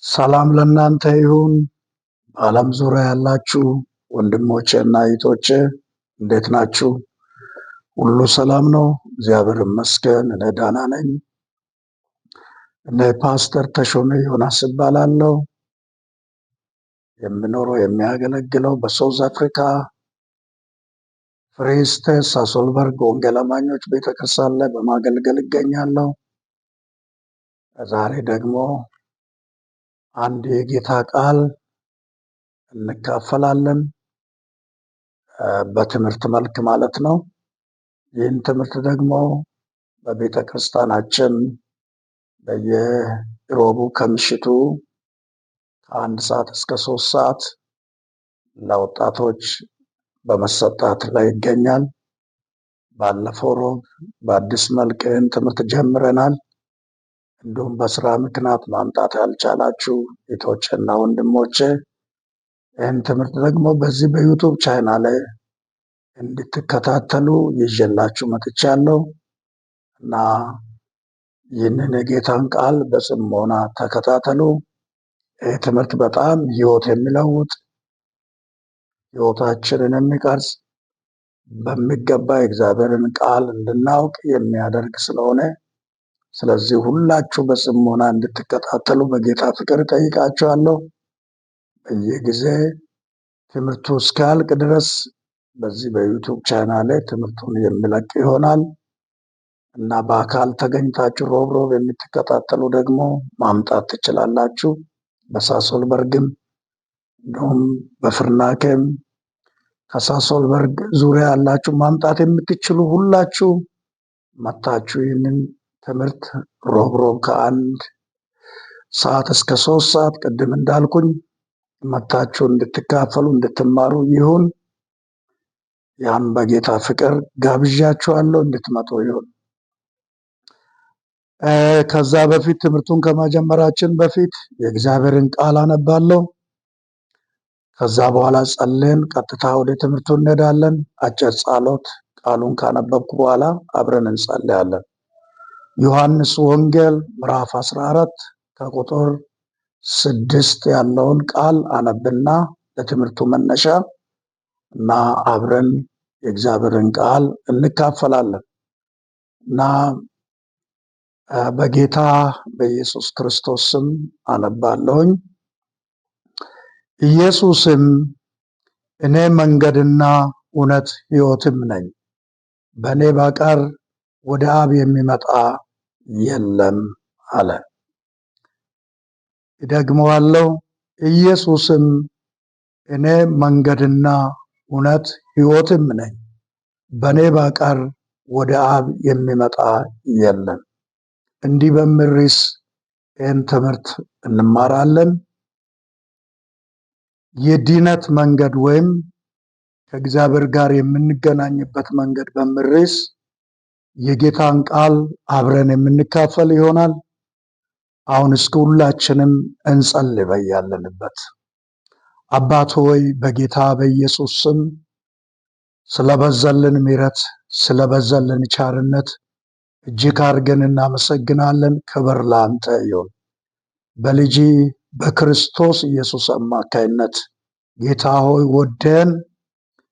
ሰላም ለእናንተ ይሁን። በዓለም ዙሪያ ያላችሁ ወንድሞቼ እና እህቶቼ እንዴት ናችሁ? ሁሉ ሰላም ነው? እግዚአብሔር ይመስገን። እኔ ደህና ነኝ። እኔ ፓስተር ተሾመ ዮናስ እባላለሁ። የምኖረው የሚያገለግለው በሳውዝ አፍሪካ ፍሪ ስቴት ሳሶልበርግ ወንጌል አማኞች ቤተክርስቲያን ላይ በማገልገል እገኛለሁ። ዛሬ ደግሞ አንድ የጌታ ቃል እንካፈላለን፣ በትምህርት መልክ ማለት ነው። ይህን ትምህርት ደግሞ በቤተ ክርስቲያናችን በየሮቡ ከምሽቱ ከ1 ሰዓት እስከ 3 ሰዓት ለወጣቶች በመሰጣት ላይ ይገኛል። ባለፈው ሮብ በአዲስ መልክ ይህን ትምህርት ጀምረናል። እንዲሁም በስራ ምክንያት ማምጣት ያልቻላችሁ እህቶቼና ወንድሞቼ ይህን ትምህርት ደግሞ በዚህ በዩቱብ ቻናል ላይ እንድትከታተሉ ይዤላችሁ መጥቻለሁ እና ይህንን የጌታን ቃል በጽሞና ተከታተሉ። ይህ ትምህርት በጣም ህይወት የሚለውጥ ህይወታችንን የሚቀርጽ በሚገባ የእግዚአብሔርን ቃል እንድናውቅ የሚያደርግ ስለሆነ ስለዚህ ሁላችሁ በጽሞና እንድትከታተሉ በጌታ ፍቅር እጠይቃችኋለሁ። በየጊዜ ትምህርቱ እስኪያልቅ ድረስ በዚህ በዩቱብ ቻናል ላይ ትምህርቱን የሚለቅ ይሆናል እና በአካል ተገኝታችሁ ሮብ የምትከታተሉ ደግሞ ማምጣት ትችላላችሁ። በሳሶልበርግም እንዲሁም በፍርናኬም ከሳሶልበርግ ዙሪያ ያላችሁ ማምጣት የምትችሉ ሁላችሁ መታችሁ ይህንን ትምህርት ሮብ ከ1 ሰዓት እስከ 3 ሰዓት ቅድም እንዳልኩኝ መታችሁ እንድትካፈሉ እንድትማሩ ይሁን። ያን በጌታ ፍቅር ጋብዣችኋለሁ እንድትመጡ ይሁን። ከዛ በፊት ትምህርቱን ከመጀመራችን በፊት የእግዚአብሔርን ቃል አነባለሁ። ከዛ በኋላ ጸልየን ቀጥታ ወደ ትምህርቱ እንሄዳለን። አጭር ጸሎት ቃሉን ካነበብኩ በኋላ አብረን እንጸልያለን። ዮሐንስ ወንጌል ምዕራፍ 14 ከቁጥር 6 ያለውን ቃል አነብና ለትምህርቱ መነሻ እና አብረን የእግዚአብሔርን ቃል እንካፈላለን እና በጌታ በኢየሱስ ክርስቶስ ስም አነባለሁኝ። ኢየሱስም እኔ መንገድና እውነት ሕይወትም ነኝ፣ በእኔ በቀር ወደ አብ የሚመጣ የለም አለ። እደግመዋለሁ። ኢየሱስም እኔ መንገድና እውነት ሕይወትም ነኝ፣ በእኔ በቀር ወደ አብ የሚመጣ የለም። እንዲህ በሚል ርዕስ ይህን ትምህርት እንማራለን። የድነት መንገድ ወይም ከእግዚአብሔር ጋር የምንገናኝበት መንገድ በሚል ርዕስ የጌታን ቃል አብረን የምንካፈል ይሆናል። አሁን እስኪ ሁላችንም እንጸልይ በያለንበት። አባት ሆይ በጌታ በኢየሱስ ስም ስለበዛልን ምሕረት ስለበዛልን ቸርነት እጅግ አድርገን እናመሰግናለን። ክብር ለአንተ ይሁን። በልጅ በክርስቶስ ኢየሱስ አማካይነት ጌታ ሆይ ወደን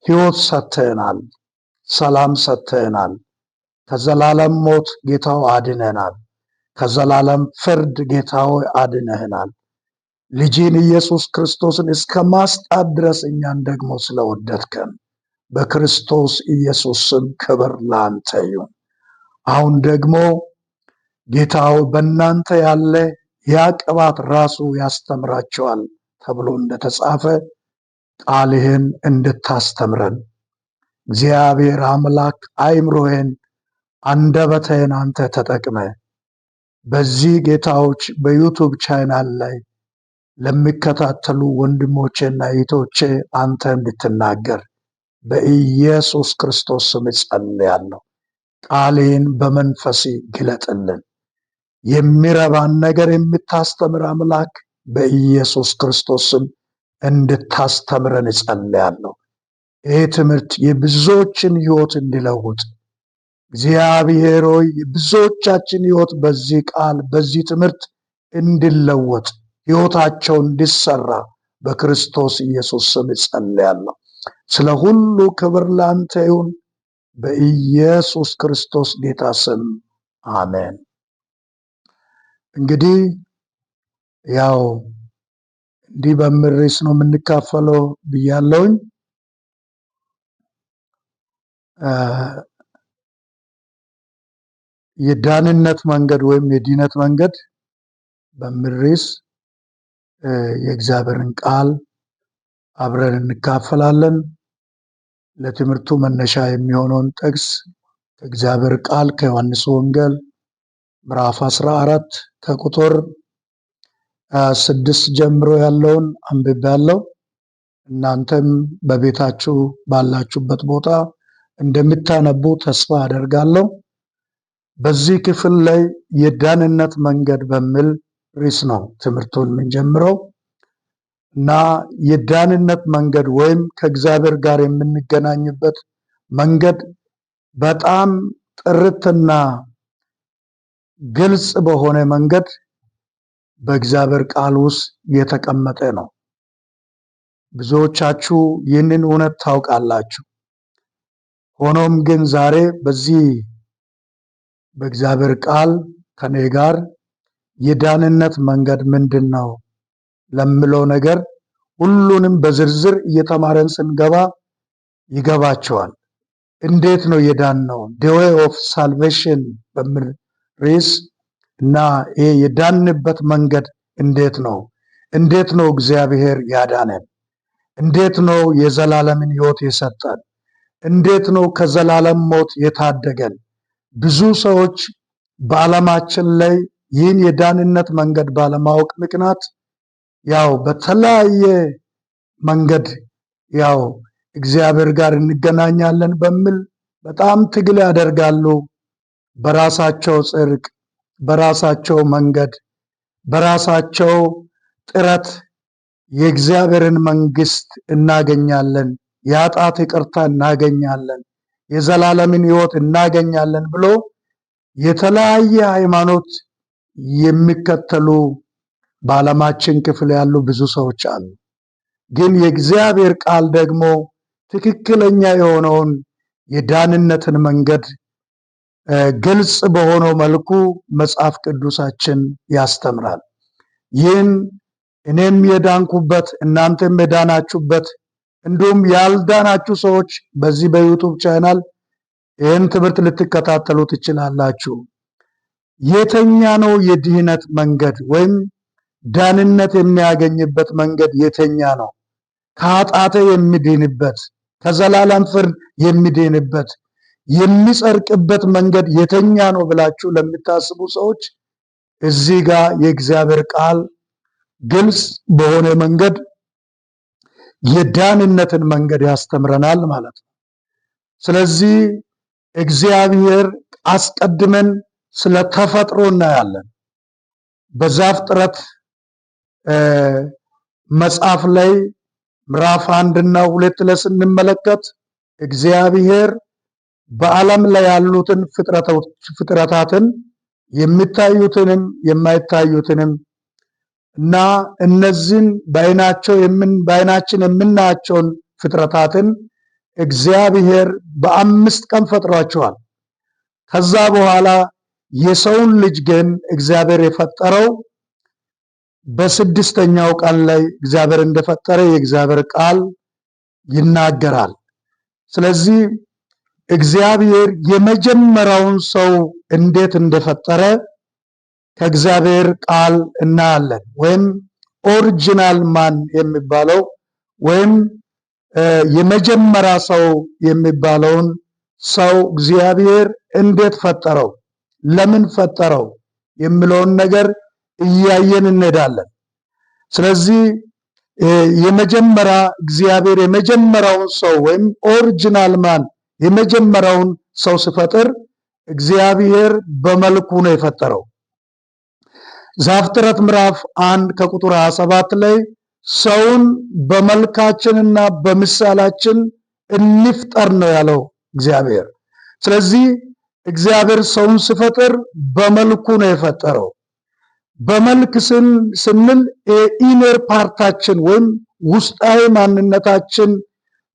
ሕይወት ሰጥተናል፣ ሰላም ሰጥተናል። ከዘላለም ሞት ጌታው አድነናል። ከዘላለም ፍርድ ጌታው አድነህናል። ልጅን ኢየሱስ ክርስቶስን እስከ ማስጣት ድረስ እኛን ደግሞ ስለወደድከን በክርስቶስ ኢየሱስ ስም ክብር ለአንተ ይሁን። አሁን ደግሞ ጌታው በእናንተ ያለ ያ ቅባት ራሱ ያስተምራቸዋል ተብሎ እንደተጻፈ ቃልህን እንድታስተምረን እግዚአብሔር አምላክ አእምሮዬን አንደበቴን አንተ ተጠቅመ በዚህ ጌታዎች በዩቱብ ቻናል ላይ ለሚከታተሉ ወንድሞቼና እህቶቼ አንተ እንድትናገር በኢየሱስ ክርስቶስ ስም ጸልያለሁ። ቃሌን በመንፈስ ግለጥልን። የሚረባን ነገር የምታስተምር አምላክ በኢየሱስ ክርስቶስ ስም እንድታስተምረን ጸልያለሁ። ይህ ትምህርት የብዙዎችን ሕይወት እንዲለውጥ እግዚአብሔር ሆይ የብዙዎቻችን ሕይወት በዚህ ቃል በዚህ ትምህርት እንዲለወጥ ሕይወታቸው እንዲሰራ በክርስቶስ ኢየሱስ ስም ጸልያለሁ። ስለ ሁሉ ክብር ላንተ ይሁን፣ በኢየሱስ ክርስቶስ ጌታ ስም አሜን። እንግዲህ ያው እንዲህ በሚል ርዕስ ነው የምንካፈለው ብያለሁኝ። የዳንነት መንገድ ወይም የድነት መንገድ በሚል ርዕስ የእግዚአብሔርን ቃል አብረን እንካፈላለን። ለትምህርቱ መነሻ የሚሆነውን ጥቅስ ከእግዚአብሔር ቃል ከዮሐንስ ወንጌል ምዕራፍ 14 ከቁጥር 6 ጀምሮ ያለውን አንብቤያለሁ። እናንተም በቤታችሁ ባላችሁበት ቦታ እንደምታነቡ ተስፋ አደርጋለሁ። በዚህ ክፍል ላይ የዳንነት መንገድ በሚል ርዕስ ነው ትምህርቱን የምንጀምረው እና የዳንነት መንገድ ወይም ከእግዚአብሔር ጋር የምንገናኝበት መንገድ በጣም ጥርትና ግልጽ በሆነ መንገድ በእግዚአብሔር ቃል ውስጥ የተቀመጠ ነው። ብዙዎቻችሁ ይህንን እውነት ታውቃላችሁ። ሆኖም ግን ዛሬ በዚህ በእግዚአብሔር ቃል ከኔ ጋር የዳንነት መንገድ ምንድን ነው ለምለው ነገር ሁሉንም በዝርዝር እየተማረን ስንገባ ይገባቸዋል። እንዴት ነው የዳንነው? the way of salvation በሚል ርዕስ እና የዳንበት መንገድ እንዴት ነው? እንዴት ነው እግዚአብሔር ያዳነን? እንዴት ነው የዘላለምን ሕይወት የሰጠን? እንዴት ነው ከዘላለም ሞት የታደገን? ብዙ ሰዎች በዓለማችን ላይ ይህን የዳንነት መንገድ ባለማወቅ ምክንያት ያው በተለያየ መንገድ ያው እግዚአብሔር ጋር እንገናኛለን በሚል በጣም ትግል ያደርጋሉ። በራሳቸው ጽድቅ፣ በራሳቸው መንገድ፣ በራሳቸው ጥረት የእግዚአብሔርን መንግስት እናገኛለን፣ የኃጢአት ይቅርታ እናገኛለን፣ የዘላለምን ሕይወት እናገኛለን ብሎ የተለያየ ሃይማኖት የሚከተሉ በዓለማችን ክፍል ያሉ ብዙ ሰዎች አሉ። ግን የእግዚአብሔር ቃል ደግሞ ትክክለኛ የሆነውን የዳንነትን መንገድ ግልጽ በሆነው መልኩ መጽሐፍ ቅዱሳችን ያስተምራል። ይህን እኔም የዳንኩበት እናንተም የዳናችሁበት እንዲሁም ያልዳናችሁ ሰዎች በዚህ በዩቱብ ቻናል ይህን ትምህርት ልትከታተሉ ትችላላችሁ። የተኛ ነው የድህነት መንገድ ወይም ዳንነት የሚያገኝበት መንገድ የተኛ ነው? ከኃጢአት የሚድንበት፣ ከዘላለም ፍርድ የሚድንበት፣ የሚጸድቅበት መንገድ የተኛ ነው ብላችሁ ለምታስቡ ሰዎች እዚህ ጋር የእግዚአብሔር ቃል ግልጽ በሆነ መንገድ የዳንነትን መንገድ ያስተምረናል ማለት ነው። ስለዚህ እግዚአብሔር አስቀድመን ስለ ተፈጥሮ እናያለን። በዘፍጥረት መጽሐፍ ላይ ምዕራፍ 1 እና 2 ላይ ስንመለከት እግዚአብሔር በዓለም ላይ ያሉትን ፍጥረታትን የሚታዩትንም የማይታዩትንም እና እነዚህን በዓይናችን የምናያቸውን ፍጥረታትን እግዚአብሔር በ5 ቀን ፈጥሯቸዋል። ከዛ በኋላ የሰውን ልጅ ግን እግዚአብሔር የፈጠረው በ6ኛው ቀን ላይ እግዚአብሔር እንደፈጠረ የእግዚአብሔር ቃል ይናገራል። ስለዚህ እግዚአብሔር የመጀመሪያውን ሰው እንዴት እንደፈጠረ ከእግዚአብሔር ቃል እናያለን። ወይም ኦሪጂናል ማን የሚባለው ወይም የመጀመሪያ ሰው የሚባለውን ሰው እግዚአብሔር እንዴት ፈጠረው፣ ለምን ፈጠረው የሚለውን ነገር እያየን እንሄዳለን። ስለዚህ የመጀመሪያ እግዚአብሔር የመጀመሪያውን ሰው ወይም ኦሪጂናል ማን የመጀመሪያውን ሰው ሲፈጥር እግዚአብሔር በመልኩ ነው የፈጠረው። ዘፍጥረት ምዕራፍ 1 ከቁጥር 27 ላይ ሰውን በመልካችንና በምሳሌያችን እንፍጠር ነው ያለው እግዚአብሔር። ስለዚህ እግዚአብሔር ሰውን ሲፈጥር በመልኩ ነው የፈጠረው። በመልክ ስንል ኢነር ፓርታችን ወይም ውስጣዊ ማንነታችን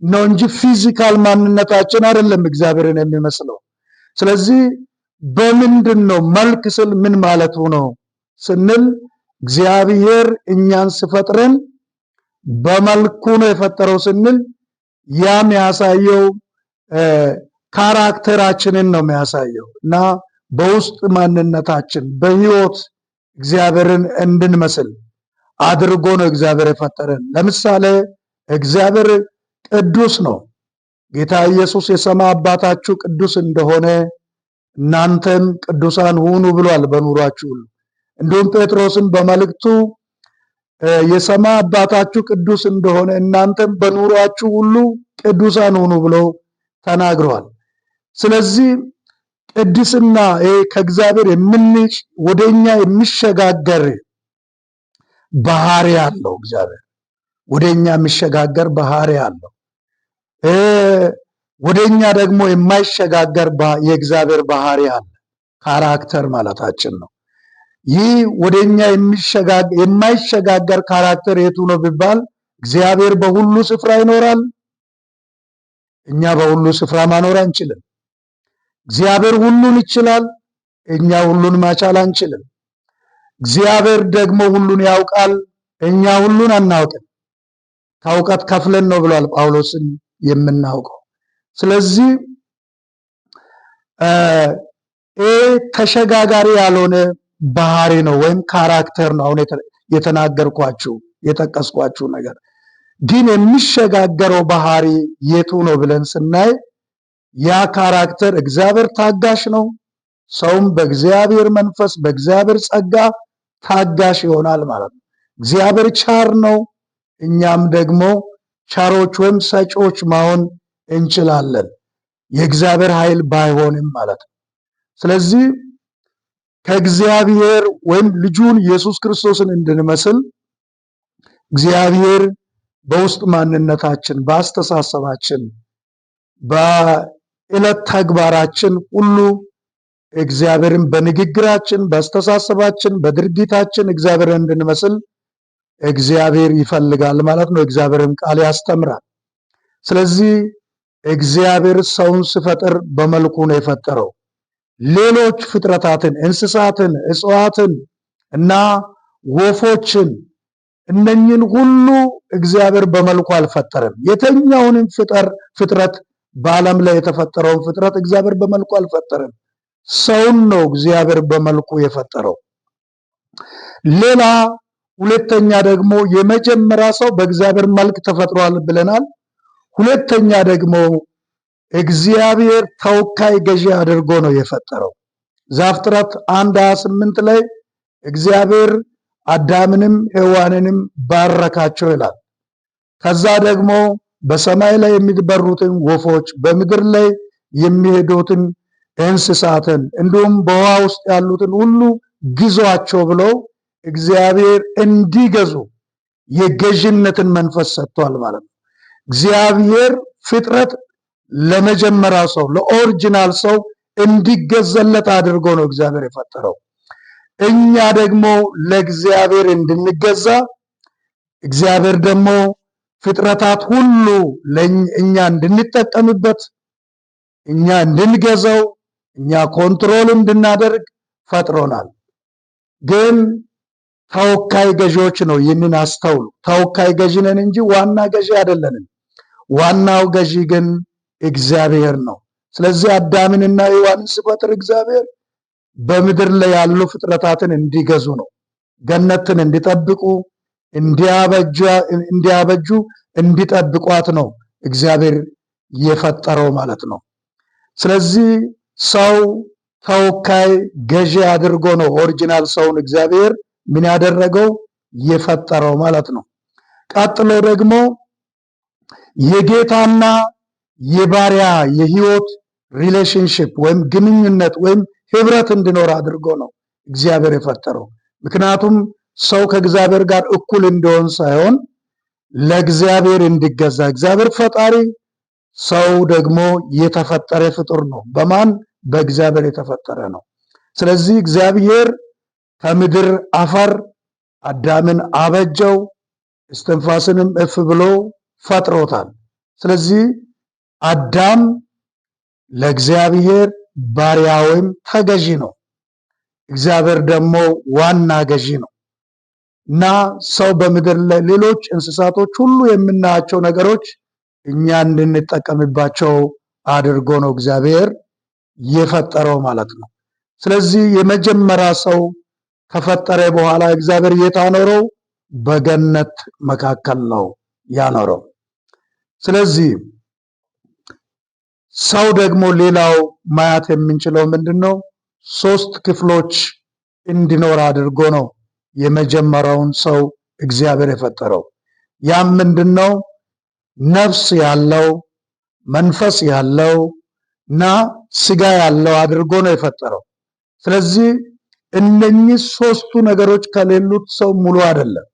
ነው እንጂ ፊዚካል ማንነታችን አይደለም እግዚአብሔርን የሚመስለው። ስለዚህ በምንድን ነው መልክ ስል ምን ማለቱ ነው ስንል እግዚአብሔር እኛን ሲፈጥረን በመልኩ ነው የፈጠረው ስንል ያም ያሳየው ካራክተራችንን ነው የሚያሳየው እና በውስጥ ማንነታችን በህይወት እግዚአብሔርን እንድንመስል አድርጎ ነው እግዚአብሔር የፈጠረን። ለምሳሌ እግዚአብሔር ቅዱስ ነው። ጌታ ኢየሱስ የሰማይ አባታችሁ ቅዱስ እንደሆነ እናንተም ቅዱሳን ሁኑ ብሏል በኑሯችሁ ሁሉ። እንዲሁም ጴጥሮስም በመልእክቱ የሰማይ አባታችሁ ቅዱስ እንደሆነ እናንተም በኑሯችሁ ሁሉ ቅዱሳን ሁኑ ብሎ ተናግረዋል። ስለዚህ ቅድስና ከእግዚአብሔር ወደኛ የሚሸጋገር ባህሪ አለው። እግዚአብሔር ወደኛ የሚሸጋገር ባህሪ አለው። ወደኛ ደግሞ የማይሸጋገር የእግዚአብሔር ባህሪ አለ። ካራክተር ማለታችን ነው። ይህ ወደኛ የማይሸጋገር ካራክተር የቱ ነው ቢባል እግዚአብሔር በሁሉ ስፍራ ይኖራል። እኛ በሁሉ ስፍራ ማኖር አንችልም። እግዚአብሔር ሁሉን ይችላል። እኛ ሁሉን ማቻል አንችልም። እግዚአብሔር ደግሞ ሁሉን ያውቃል። እኛ ሁሉን አናውቅም። ከእውቀት ከፍለን ነው ብሏል ጳውሎስን የምናውቀው። ስለዚህ ተሸጋጋሪ ያልሆነ ባህሪ ነው ወይም ካራክተር ነው። አሁን የተናገርኳችሁ የጠቀስኳችሁ ነገር ግን የሚሸጋገረው ባህሪ የቱ ነው ብለን ስናይ ያ ካራክተር እግዚአብሔር ታጋሽ ነው። ሰውም በእግዚአብሔር መንፈስ በእግዚአብሔር ጸጋ ታጋሽ ይሆናል ማለት ነው። እግዚአብሔር ቻር ነው። እኛም ደግሞ ቻሮች ወይም ሰጪዎች መሆን እንችላለን፣ የእግዚአብሔር ኃይል ባይሆንም ማለት ነው። ስለዚህ ከእግዚአብሔር ወይም ልጁን ኢየሱስ ክርስቶስን እንድንመስል እግዚአብሔር በውስጥ ማንነታችን፣ በአስተሳሰባችን፣ በዕለት ተግባራችን ሁሉ እግዚአብሔርን በንግግራችን፣ በአስተሳሰባችን፣ በድርጊታችን እግዚአብሔርን እንድንመስል እግዚአብሔር ይፈልጋል ማለት ነው። እግዚአብሔርን ቃል ያስተምራል። ስለዚህ እግዚአብሔር ሰውን ሲፈጥር በመልኩ ነው የፈጠረው። ሌሎች ፍጥረታትን፣ እንስሳትን፣ እጽዋትን እና ወፎችን እነኝን ሁሉ እግዚአብሔር በመልኩ አልፈጠረም። የተኛውንም ፍጥረት በዓለም ላይ የተፈጠረውን ፍጥረት እግዚአብሔር በመልኩ አልፈጠረም። ሰውን ነው እግዚአብሔር በመልኩ የፈጠረው። ሌላ ሁለተኛ ደግሞ የመጀመሪያ ሰው በእግዚአብሔር መልክ ተፈጥሯል ብለናል። ሁለተኛ ደግሞ እግዚአብሔር ተወካይ ገዢ አድርጎ ነው የፈጠረው። ዘፍጥረት 1:28 ላይ እግዚአብሔር አዳምንም ሔዋንንም ባረካቸው ይላል። ከዛ ደግሞ በሰማይ ላይ የሚበሩትን ወፎች፣ በምድር ላይ የሚሄዱትን እንስሳትን እንዲሁም በውሃ ውስጥ ያሉትን ሁሉ ግዟቸው ብሎ እግዚአብሔር እንዲገዙ የገዥነትን መንፈስ ሰጥቷል ማለት ነው። እግዚአብሔር ፍጥረት ለመጀመሪያ ሰው ለኦሪጂናል ሰው እንዲገዘለት አድርጎ ነው እግዚአብሔር የፈጠረው። እኛ ደግሞ ለእግዚአብሔር እንድንገዛ እግዚአብሔር ደግሞ ፍጥረታት ሁሉ ለእኛ እንድንጠቀምበት፣ እኛ እንድንገዛው፣ እኛ ኮንትሮል እንድናደርግ ፈጥሮናል። ግን ተወካይ ገዢዎች ነው። ይህንን አስተውሉ። ተወካይ ገዢ ነን እንጂ ዋና ገዢ አይደለንም። ዋናው ገዢ ግን እግዚአብሔር ነው። ስለዚህ አዳምንና ሔዋንን ሲፈጥር እግዚአብሔር በምድር ላይ ያሉ ፍጥረታትን እንዲገዙ ነው። ገነትን እንዲጠብቁ፣ እንዲያበጁ፣ እንዲጠብቋት ነው እግዚአብሔር የፈጠረው ማለት ነው። ስለዚህ ሰው ተወካይ ገዢ አድርጎ ነው ኦሪጂናል ሰውን እግዚአብሔር ምን ያደረገው የፈጠረው ማለት ነው። ቀጥሎ ደግሞ የጌታና የባሪያ የህይወት ሪሌሽንሺፕ ወይም ግንኙነት ወይም ህብረት እንዲኖር አድርጎ ነው እግዚአብሔር የፈጠረው። ምክንያቱም ሰው ከእግዚአብሔር ጋር እኩል እንዲሆን ሳይሆን ለእግዚአብሔር እንዲገዛ፣ እግዚአብሔር ፈጣሪ፣ ሰው ደግሞ የተፈጠረ ፍጡር ነው። በማን? በእግዚአብሔር የተፈጠረ ነው። ስለዚህ እግዚአብሔር ከምድር አፈር አዳምን አበጀው፣ እስትንፋስንም እፍ ብሎ ፈጥሮታል። ስለዚህ አዳም ለእግዚአብሔር ባሪያ ወይም ተገዢ ነው። እግዚአብሔር ደግሞ ዋና ገዢ ነው እና ሰው በምድር ላይ ሌሎች እንስሳቶች ሁሉ የምናያቸው ነገሮች እኛ እንድንጠቀምባቸው አድርጎ ነው እግዚአብሔር የፈጠረው ማለት ነው። ስለዚህ የመጀመሪያ ሰው ከፈጠረ በኋላ እግዚአብሔር የት አኖረው? በገነት መካከል ነው ያኖረው። ስለዚህ ሰው ደግሞ ሌላው ማየት የምንችለው ምንድነው? 3 ክፍሎች እንዲኖር አድርጎ ነው የመጀመሪያውን ሰው እግዚአብሔር የፈጠረው። ያም ምንድነው? ነፍስ ያለው፣ መንፈስ ያለው እና ስጋ ያለው አድርጎ ነው የፈጠረው። ስለዚህ እነኚህ 3ቱ ነገሮች ከሌሉት ሰው ሙሉ አይደለም።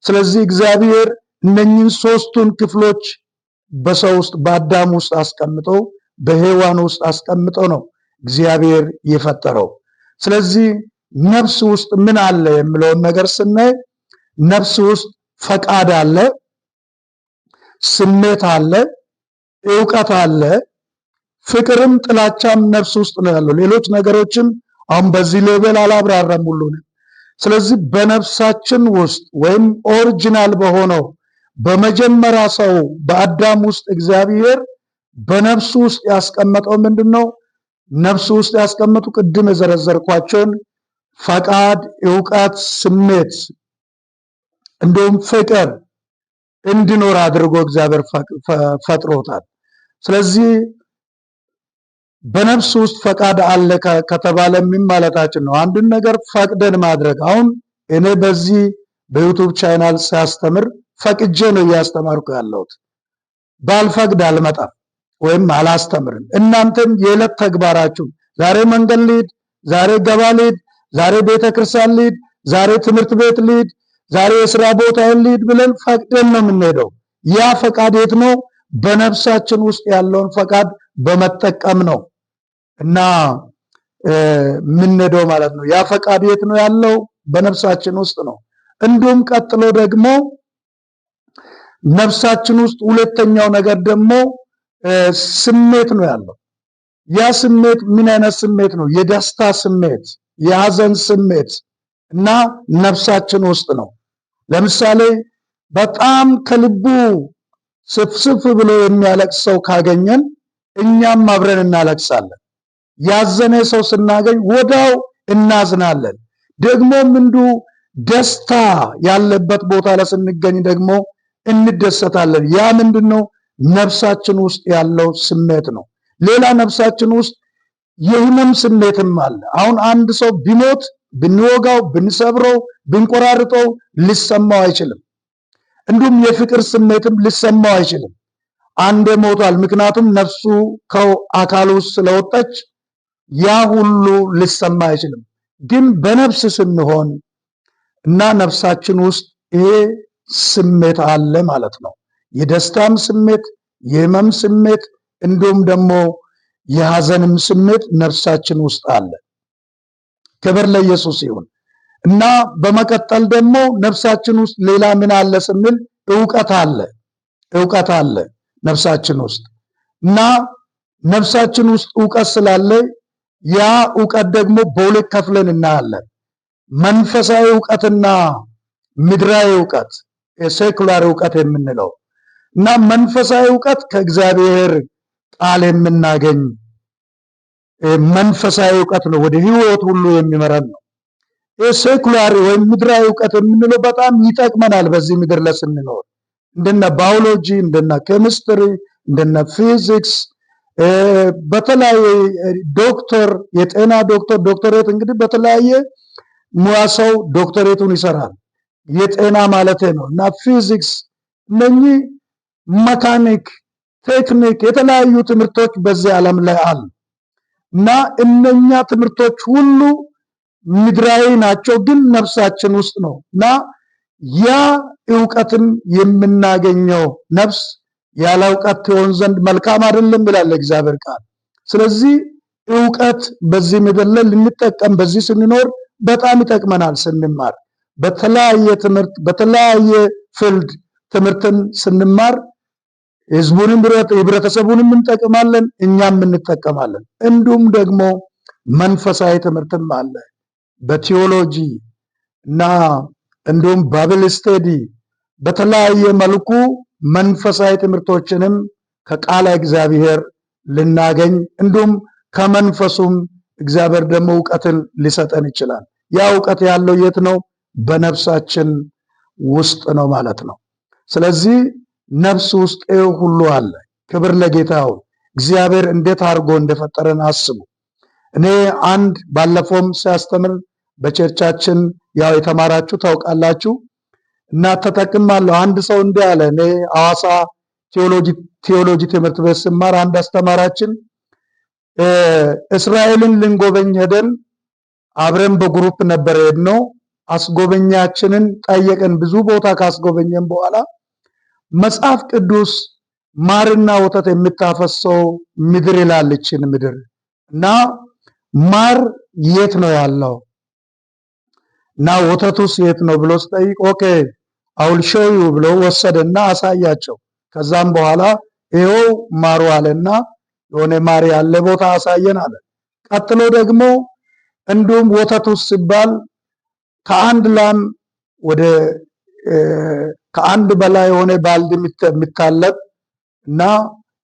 ስለዚህ እግዚአብሔር እነኚህ 3ቱን ክፍሎች በሰው ውስጥ በአዳም ውስጥ አስቀምጦ በሔዋን ውስጥ አስቀምጦ ነው እግዚአብሔር የፈጠረው። ስለዚህ ነፍስ ውስጥ ምን አለ የሚለውን ነገር ስናይ ነፍስ ውስጥ ፈቃድ አለ፣ ስሜት አለ፣ ዕውቀት አለ፣ ፍቅርም ጥላቻም ነፍስ ውስጥ ነው ያለው። ሌሎች ነገሮችም አሁን በዚህ ሌቭል አላብራራም ሁሉንም። ስለዚህ በነፍሳችን ውስጥ ወይም ኦሪጂናል በሆነው በመጀመሪያ ሰው በአዳም ውስጥ እግዚአብሔር በነፍሱ ውስጥ ያስቀመጠው ምንድነው? ነፍሱ ውስጥ ያስቀመጡ ቅድም የዘረዘርኳቸውን ፈቃድ፣ ዕውቀት፣ ስሜት እንዲሁም ፍቅር እንዲኖር አድርጎ እግዚአብሔር ፈጥሮታል። ስለዚህ በነፍስ ውስጥ ፈቃድ አለ ከተባለ ምን ማለታችን ነው? አንድን ነገር ፈቅደን ማድረግ። አሁን እኔ በዚህ በዩቲዩብ ቻናል ሲያስተምር ፈቅጄ ነው እያስተማርኩ ያለሁት። ባልፈቅድ አልመጣም ወይም አላስተምርም። እናንተም የዕለት ተግባራችሁ ዛሬ መንገድ ልሂድ፣ ዛሬ ገባ ልሂድ፣ ዛሬ ቤተክርስቲያን ልሂድ፣ ዛሬ ትምህርት ቤት ልሂድ፣ ዛሬ የሥራ ቦታ ልሂድ ብለን ፈቅደን ነው የምንሄደው። ያ ፈቃድ የት ነው? በነፍሳችን ውስጥ ያለውን ፈቃድ በመጠቀም ነው እና የምንሄደው ማለት ነው። ያ ፈቃድ የት ነው ያለው? በነፍሳችን ውስጥ ነው። እንዲሁም ቀጥሎ ደግሞ ነፍሳችን ውስጥ ሁለተኛው ነገር ደግሞ ስሜት ነው ያለው። ያ ስሜት ምን አይነት ስሜት ነው? የደስታ ስሜት፣ የሐዘን ስሜት እና ነፍሳችን ውስጥ ነው። ለምሳሌ በጣም ከልቡ ስፍስፍ ብሎ የሚያለቅስ ሰው ካገኘን እኛም አብረን እናለቅሳለን። ያዘነ ሰው ስናገኝ ወዳው እናዝናለን። ደግሞም እንዲሁ ደስታ ያለበት ቦታ ላይ ስንገኝ ደግሞ እንደሰታለን። ያ ምንድነው? ነፍሳችን ውስጥ ያለው ስሜት ነው። ሌላ ነፍሳችን ውስጥ የህመም ስሜትም አለ። አሁን አንድ ሰው ቢሞት ብንወጋው፣ ብንሰብረው፣ ብንቆራርጠው ሊሰማው አይችልም። እንዲሁም የፍቅር ስሜትም ሊሰማው አይችልም። አንዴ ሞቷል። ምክንያቱም ነፍሱ ከአካሉ ውስጥ ስለወጣች ያ ሁሉ ሊሰማ አይችልም። ግን በነፍስ ስንሆን እና ነፍሳችን ውስጥ ይሄ ስሜት አለ ማለት ነው። የደስታም ስሜት፣ የህመም ስሜት እንዲሁም ደግሞ የሐዘንም ስሜት ነፍሳችን ውስጥ አለ። ክብር ለኢየሱስ ይሁን እና በመቀጠል ደግሞ ነፍሳችን ውስጥ ሌላ ምን አለ ስንል ዕውቀት አለ። ዕውቀት አለ ነፍሳችን ውስጥ እና ነፍሳችን ውስጥ ዕውቀት ስላለ ያ ዕውቀት ደግሞ በሁለት ከፍለን እናያለን። መንፈሳዊ ዕውቀትና ምድራዊ ዕውቀት፣ የሴኩላር ዕውቀት የምንለው እና መንፈሳዊ ዕውቀት ከእግዚአብሔር ቃል የምናገኝ መንፈሳዊ ዕውቀት ነው። ወደ ህይወት ሁሉ የሚመራን ነው። የሴኩላር ወይም ምድራዊ ዕውቀት የምንለው በጣም ይጠቅመናል በዚህ ምድር ላይ ስንኖር። እንደነ ባዮሎጂ፣ እንደነ ኬሚስትሪ፣ እንደነ ፊዚክስ በተለያየ ዶክተር፣ የጤና ዶክተር ዶክተሬት እንግዲህ በተለያየ ሙያ ሰው ዶክተሬቱን ይሰራል። የጤና ማለት ነው እና ፊዚክስ፣ እነኚህ መካኒክ፣ ቴክኒክ የተለያዩ ትምህርቶች በዚህ ዓለም ላይ አሉ እና እነኛ ትምህርቶች ሁሉ ምድራዊ ናቸው፣ ግን ነፍሳችን ውስጥ ነው እና ያ ዕውቀትን የምናገኘው ነፍስ ያለ ዕውቀት ትሆን ዘንድ መልካም አይደለም ይላል እግዚአብሔር ቃል። ስለዚህ ዕውቀት በዚህ ምድር ላይ ልንጠቀም በዚህ ስንኖር በጣም ይጠቅመናል። ስንማር በተለያየ ትምህርት በተለያየ ፊልድ ትምህርትን ስንማር ህዝቡንም ህብረተሰቡንም እንጠቅማለን፣ እኛም እንጠቀማለን። እንዲሁም ደግሞ መንፈሳዊ ትምህርትም አለ። በቲዮሎጂ እና እንዲሁም ባይብል ስተዲ በተለያየ መልኩ መንፈሳዊ ትምህርቶችንም ከቃለ እግዚአብሔር ልናገኝ እንዲሁም ከመንፈሱም እግዚአብሔር ደግሞ ዕውቀትን ሊሰጠን ይችላል። ያ ዕውቀት ያለው የት ነው? በነፍሳችን ውስጥ ነው ማለት ነው። ስለዚህ ነፍስ ውስጥ ሁሉ አለ። ክብር ለጌታ ይሁን። እግዚአብሔር እንዴት አድርጎ እንደፈጠረን አስቡ። እኔ አንድ ባለፈውም ሲያስተምር በቸርቻችን ያው የተማራችሁ ታውቃላችሁ እና ተጠቅማለሁ። አንድ ሰው እንዲህ አለ። እኔ ሐዋሳ ቴዎሎጂ ትምህርት ቤት ስማር አንድ አስተማራችን እስራኤልን ልንጎበኝ ሄደን አብረን በግሩፕ ነበር የሄድነው። አስጎበኛችንን ጠየቀን። ብዙ ቦታ ካስጎበኘን በኋላ መጽሐፍ ቅዱስ ማርና ወተት የምታፈሰው ምድር ይላልችን ምድር እና ማር የት ነው ያለው እና ወተቱስ የት ነው ብሎ ሲጠይቅ ኦኬ አውል ሾው ዩ ብሎ ወሰደና አሳያቸው። ከዛም በኋላ ይሄው ማሩ አለና የሆነ ማር ያለ ቦታ አሳየን አለ። ቀጥሎ ደግሞ እንዲሁም ወተቱስ ሲባል ከአንድ ላም ወደ ከአንድ በላይ የሆነ ባልዲ የሚታለብ እና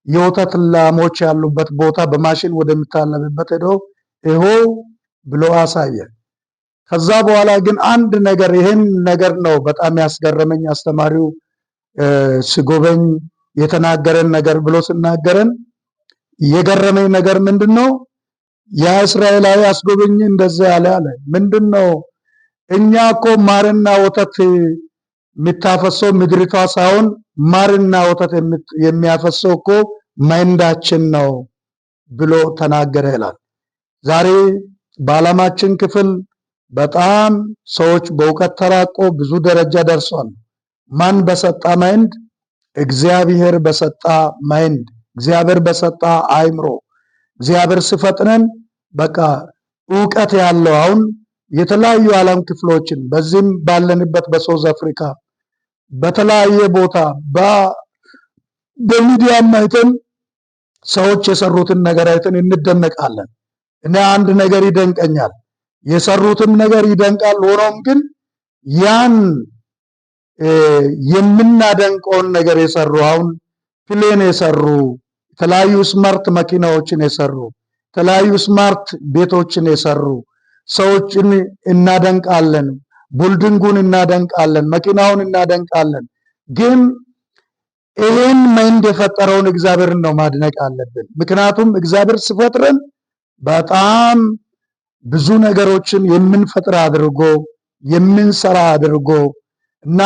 የወተት ላሞች ያሉበት ቦታ በማሽን ወደሚታለብበት ሄዶ ይሄው ብሎ አሳየ። ከዛ በኋላ ግን አንድ ነገር ይሄን ነገር ነው በጣም ያስገረመኝ። አስተማሪው ሲጎበኝ የተናገረን ነገር ብሎ ሲናገረን የገረመኝ ነገር ምንድነው? ያ እስራኤላዊ አስጎበኝ እንደዛ ያለ አለ። ምንድነው? እኛ እኮ ማርና ወተት የሚታፈሰው ምድሪቷ ሳይሆን ማርና ወተት የሚያፈሰው እኮ ማይንዳችን ነው ብሎ ተናገረ ይላል። ዛሬ በዓለማችን ክፍል በጣም ሰዎች በእውቀት ተራቆ ብዙ ደረጃ ደርሷል። ማን በሰጣ ማይንድ? እግዚአብሔር በሰጣ ማይንድ፣ እግዚአብሔር በሰጣ አእምሮ። እግዚአብሔር ሲፈጥረን በቃ ዕውቀት ያለው አሁን የተለያዩ ዓለም ክፍሎችን በዚህም ባለንበት በሳውዝ አፍሪካ በተለያየ ቦታ በሚዲያም አይተን ሰዎች የሰሩትን ነገር አይተን እንደነቃለን። እኔ አንድ ነገር ይደንቀኛል። የሰሩትም ነገር ይደንቃል። ሆኖም ግን ያን የምናደንቀውን ነገር የሰሩ አሁን ፕሌን የሰሩ የተለያዩ ስማርት መኪናዎችን የሰሩ የተለያዩ ስማርት ቤቶችን የሰሩ ሰዎችን እናደንቃለን። ቡልዲንጉን እናደንቃለን፣ መኪናውን እናደንቃለን። ግን ይሄን ማይንድ የፈጠረውን እግዚአብሔርን ነው ማድነቅ አለብን። ምክንያቱም እግዚአብሔር ሲፈጥረን በጣም ብዙ ነገሮችን የምንፈጥር አድርጎ የምንሰራ አድርጎ እና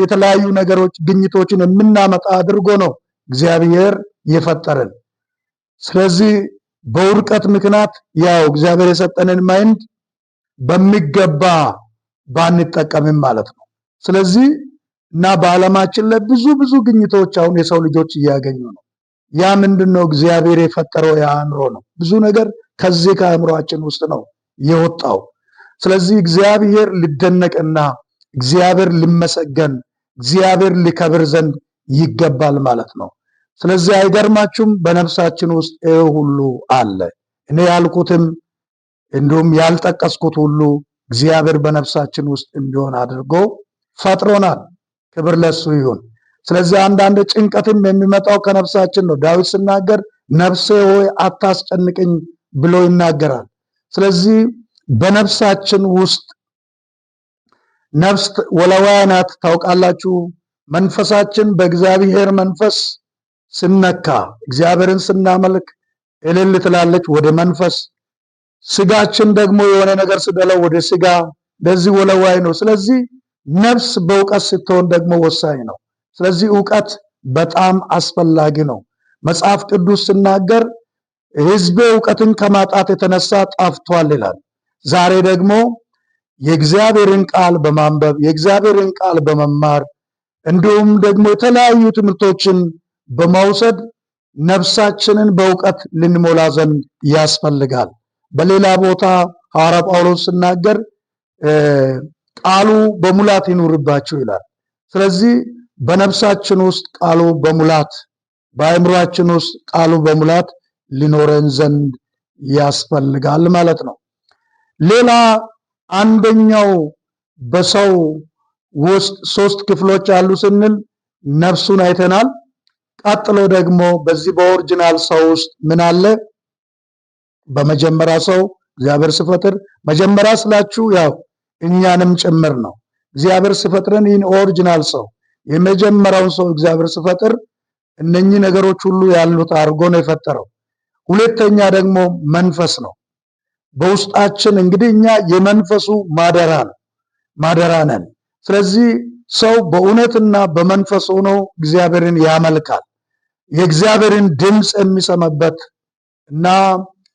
የተለያዩ ነገሮች ግኝቶችን የምናመጣ አድርጎ ነው እግዚአብሔር የፈጠረን። ስለዚህ በውድቀት ምክንያት ያው እግዚአብሔር የሰጠንን ማይንድ በሚገባ ባንጠቀምም ማለት ነው። ስለዚህ እና በዓለማችን ላይ ብዙ ግኝቶች አሁን የሰው ልጆች እያገኙ ነው። ያ ምንድነው? እግዚአብሔር የፈጠረው የአእምሮ ነው። ብዙ ነገር ከዚህ ከአእምሮአችን ውስጥ ነው የወጣው። ስለዚህ እግዚአብሔር ሊደነቅና እግዚአብሔር ሊመሰገን እግዚአብሔር ሊከብር ዘንድ ይገባል ማለት ነው። ስለዚህ አይገርማችሁም? በነፍሳችን ውስጥ ይሄ ሁሉ አለ። እኔ ያልኩትም እንዲሁም ያልጠቀስኩት ሁሉ እግዚአብሔር በነፍሳችን ውስጥ እንዲሆን አድርጎ ፈጥሮናል። ክብር ለሱ ይሁን። ስለዚህ አንዳንድ ጭንቀትም የሚመጣው ከነፍሳችን ነው። ዳዊት ሲናገር ነፍሴ ሆይ አታስጨንቅኝ ብሎ ይናገራል። ስለዚህ በነፍሳችን ውስጥ ነፍስ ወላዋይ ናት። ታውቃላችሁ፣ መንፈሳችን በእግዚአብሔር መንፈስ ስነካ እግዚአብሔርን ስናመልክ እልል ትላለች ወደ መንፈስ። ስጋችን ደግሞ የሆነ ነገር ስደለው ወደ ስጋ። ለዚህ ወላዋይ ነው። ስለዚህ ነፍስ በእውቀት ስትሆን ደግሞ ወሳኝ ነው። ስለዚህ ዕውቀት በጣም አስፈላጊ ነው። መጽሐፍ ቅዱስ ሲናገር ሕዝቤ ዕውቀትን ከማጣት የተነሳ ጠፍቷል ይላል። ዛሬ ደግሞ የእግዚአብሔርን ቃል በማንበብ የእግዚአብሔርን ቃል በመማር እንዲሁም ደግሞ የተለያዩ ትምህርቶችን በመውሰድ ነፍሳችንን በዕውቀት ልንሞላ ዘንድ ያስፈልጋል። በሌላ ቦታ ሐዋርያ ጳውሎስ ሲናገር ቃሉ በሙላት ይኑርባችሁ ይላል። ስለዚህ በነፍሳችን ውስጥ ቃሉ በሙላት በአእምሮአችን ውስጥ ቃሉ በሙላት ሊኖረን ዘንድ ያስፈልጋል ማለት ነው። ሌላ አንደኛው በሰው ውስጥ 3 ክፍሎች አሉ ስንል ነፍሱን አይተናል። ቀጥሎ ደግሞ በዚህ በኦሪጂናል ሰው ውስጥ ምን አለ? በመጀመሪያ ሰው እግዚአብሔር ሲፈጥር መጀመሪያ ስላችሁ ያው እኛንም ጭምር ነው። እግዚአብሔር ሲፈጥረን ይህን ኦሪጂናል ሰው የመጀመሪያውን ሰው እግዚአብሔር ሲፈጥር እነኚህ ነገሮች ሁሉ ያሉት አድርጎ ነው የፈጠረው። ሁለተኛ ደግሞ መንፈስ ነው በውስጣችን። እንግዲህ እኛ የመንፈሱ ማደሪያ ነን። ስለዚህ ሰው በእውነትና በመንፈስ ሆኖ እግዚአብሔርን ያመልካል። የእግዚአብሔርን ድምፅ የሚሰማበት እና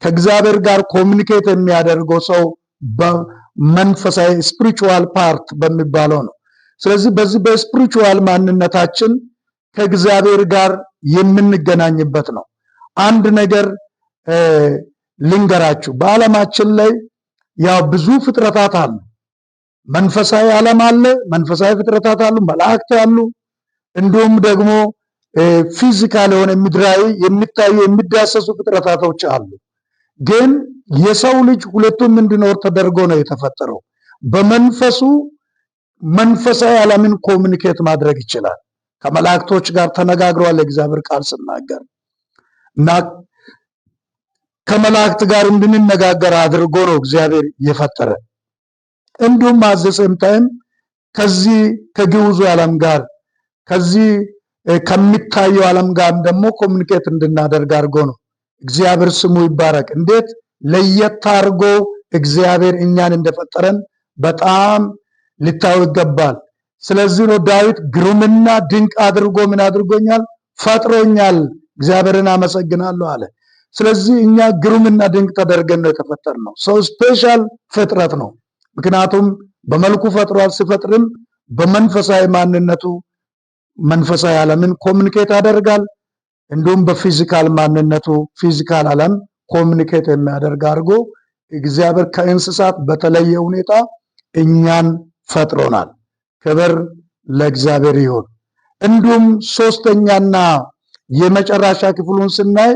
ከእግዚአብሔር ጋር ኮሚኒኬት የሚያደርገው ሰው በመንፈሳዊ ስፒሪቹዋል ፓርት በሚባለው ነው። ስለዚህ በዚህ በስፒሪቹዋል ማንነታችን ከእግዚአብሔር ጋር የምንገናኝበት ነው። አንድ ነገር ልንገራችሁ። በዓለማችን ላይ ያው ብዙ ፍጥረታት አሉ። መንፈሳዊ ዓለም አለ፣ መንፈሳዊ ፍጥረታት አሉ፣ መላእክት አሉ። እንዲሁም ደግሞ ፊዚካል የሆነ ምድራዊ የሚታዩ የሚዳሰሱ ፍጥረታቶች አሉ። ግን የሰው ልጅ ሁለቱም እንዲኖር ተደርጎ ነው የተፈጠረው። በመንፈሱ መንፈሳዊ ዓለምን ኮሚኒኬት ማድረግ ይችላል። ከመላእክቶች ጋር ተነጋግሯል የእግዚአብሔር ቃል ሲናገር እና ከመላእክት ጋር እንድንነጋገር አድርጎ ነው እግዚአብሔር የፈጠረ። እንዲሁም አዘሰም ታይም ከዚህ ከግዑዙ ዓለም ጋር ከዚህ ከሚታየው ዓለም ጋር ደግሞ ኮሚኒኬት እንድናደርግ አድርጎ ነው። እግዚአብሔር ስሙ ይባረክ። እንዴት ለየት አድርጎ እግዚአብሔር እኛን እንደፈጠረን በጣም ሊታወቅ ይገባል። ስለዚህ ነው ዳዊት ግሩምና ድንቅ አድርጎ ምን አድርጎኛል? ፈጥሮኛል፣ እግዚአብሔርን አመሰግናለሁ አለ። ስለዚህ እኛ ግሩምና ድንቅ ተደርገን ነው የተፈጠርነው። ሰው ስፔሻል ፍጥረት ነው። ምክንያቱም በመልኩ ፈጥሯል። ሲፈጥርም በመንፈሳዊ ማንነቱ መንፈሳዊ ዓለምን ኮሚኒኬት ያደርጋል። እንዲሁም በፊዚካል ማንነቱ ፊዚካል ዓለም ኮሚኒኬት የሚያደርግ አድርጎ እግዚአብሔር ከእንስሳት በተለየ ሁኔታ እኛን ፈጥሮናል። ክብር ለእግዚአብሔር ይሁን። እንዲሁም ሶስተኛና የመጨረሻ ክፍሉን ስናይ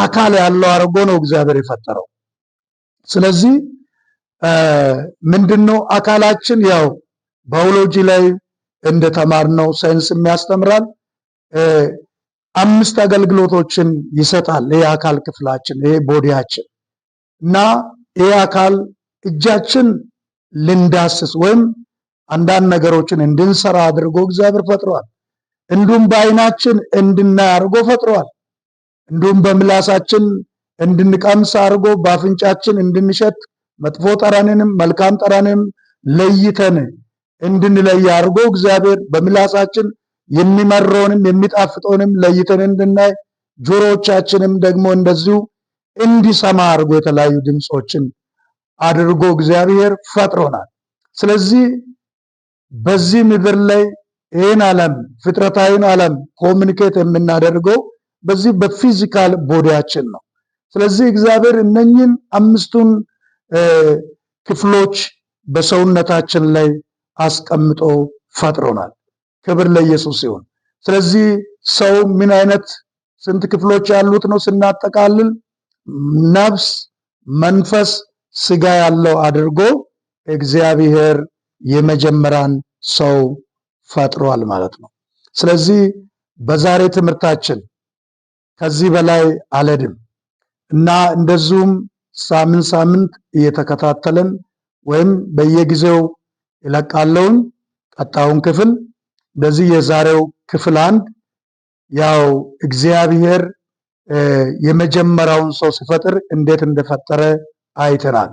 አካል ያለው አድርጎ ነው እግዚአብሔር የፈጠረው። ስለዚህ ምንድነው አካላችን? ያው ባዮሎጂ ላይ እንደተማርነው ሳይንስም ያስተምራል። 5 አገልግሎቶችን ይሰጣል ይሄ አካል ክፍላችን፣ ይሄ ቦዲያችን እና ይሄ አካል እጃችን ልንዳስስ ወይም አንዳንድ ነገሮችን እንድንሰራ አድርጎ እግዚአብሔር ፈጥሯል። እንዲሁም በአይናችን እንድናይ አድርጎ ፈጥሯል። እንዲሁም በምላሳችን እንድንቀምስ አድርጎ በአፍንጫችን እንድንሸት መጥፎ ጠረንንም መልካም ጠረንንም ለይተን እንድንለይ አድርጎ እግዚአብሔር በምላሳችን የሚመረውንም የሚጣፍጠውንም ለይተን እንድናይ፣ ጆሮዎቻችንም ደግሞ እንደዚሁ እንዲሰማ አድርጎ የተለያዩ ድምፆችን አድርጎ እግዚአብሔር ፈጥሮናል። ስለዚህ በዚህ ምድር ላይ ይህን ዓለም ፍጥረታዊን ዓለም ኮሚኒኬት የምናደርገው በዚህ በፊዚካል ቦዲያችን ነው። ስለዚህ እግዚአብሔር እነኚህን 5ቱን ክፍሎች በሰውነታችን ላይ አስቀምጦ ፈጥሮናል። ክብር ለኢየሱስ ይሁን። ስለዚህ ሰው ምን አይነት ስንት ክፍሎች ያሉት ነው ስናጠቃልል? ነፍስ፣ መንፈስ፣ ስጋ ያለው አድርጎ እግዚአብሔር የመጀመሪያን ሰው ፈጥሯል ማለት ነው። ስለዚህ በዛሬ ትምህርታችን ከዚህ በላይ አልሄድም እና እንደዚሁም ሳምንት እየተከታተልን ወይም በየጊዜው ይለቃለውን ቀጣዩን ክፍል በዚህ የዛሬው ክፍል 1 ያው እግዚአብሔር የመጀመሪያውን ሰው ሲፈጥር እንዴት እንደፈጠረ አይተናል።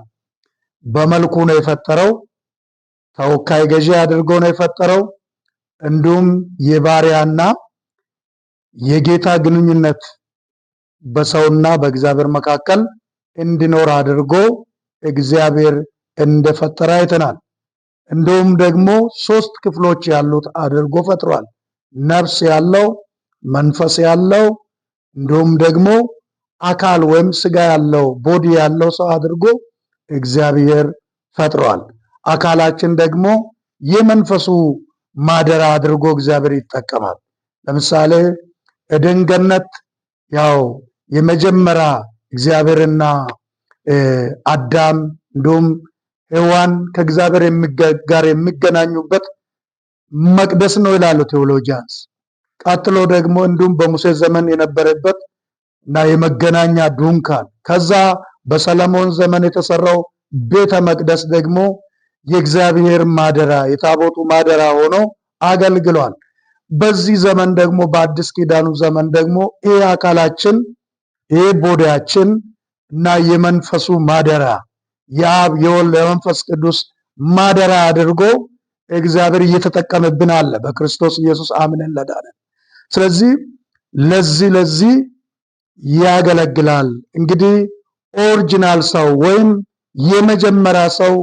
በመልኩ ነው የፈጠረው። ተወካይ ገዢ አድርጎ ነው የፈጠረው። እንዲሁም የባሪያና የጌታ ግንኙነት በሰውና በእግዚአብሔር መካከል እንዲኖር አድርጎ እግዚአብሔር እንደፈጠረ አይተናል። እንዲሁም ደግሞ 3 ክፍሎች ያሉት አድርጎ ፈጥሯል። ነፍስ ያለው፣ መንፈስ ያለው እንዲሁም ደግሞ አካል ወይም ስጋ ያለው ቦዲ ያለው ሰው አድርጎ እግዚአብሔር ፈጥሯል። አካላችን ደግሞ የመንፈሱ ማደሪያ አድርጎ እግዚአብሔር ይጠቀማል። ለምሳሌ ኤደን ገነት ያው የመጀመሪያ እግዚአብሔርና አዳም እንዲሁም ሔዋን ከእግዚአብሔር ጋር የሚገናኙበት መቅደስ ነው ይላሉ ቴዎሎጂያንስ። ቀጥሎ ደግሞ እንዲሁም በሙሴ ዘመን የነበረበት እና የመገናኛ ድንኳን፣ ከዛ በሰለሞን ዘመን የተሰራው ቤተ መቅደስ ደግሞ የእግዚአብሔር ማደሪያ የታቦቱ ማደሪያ ሆኖ አገልግሏል። በዚህ ዘመን ደግሞ በአዲስ ኪዳኑ ዘመን ደግሞ ይሄ አካላችን ይሄ ቦዲያችን እና የመንፈሱ ማደሪያ የአብ የወልድ የመንፈስ ቅዱስ ማደሪያ አድርጎ እግዚአብሔር እየተጠቀመብን አለ በክርስቶስ ኢየሱስ አምነን ለዳነን። ስለዚህ ለዚህ ያገለግላል። እንግዲህ ኦሪጂናል ሰው ወይም የመጀመሪያ ሰው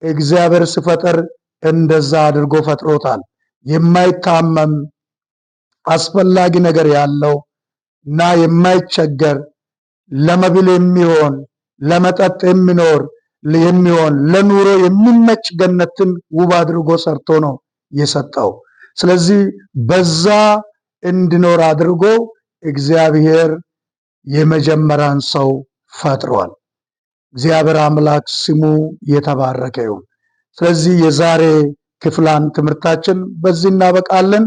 እግዚአብሔር ሲፈጥር እንደዛ አድርጎ ፈጥሮታል። የማይታመም አስፈላጊ ነገር ያለው እና የማይቸገር ለመብል የሚሆን ለመጠጥ የሚሆን ለኑሮ የሚመች ገነትን ውብ አድርጎ ሰርቶ ነው የሰጠው። ስለዚህ በዛ እንዲኖር አድርጎ እግዚአብሔር የመጀመሪያን ሰው ፈጥሯል። እግዚአብሔር አምላክ ስሙ የተባረከ ይሁን። ስለዚህ የዛሬ ክፍል አንድ ትምህርታችን በዚህ እናበቃለን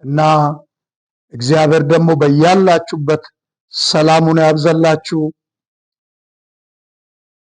እና እግዚአብሔር ደግሞ በያላችሁበት ሰላሙን ያብዛላችሁ።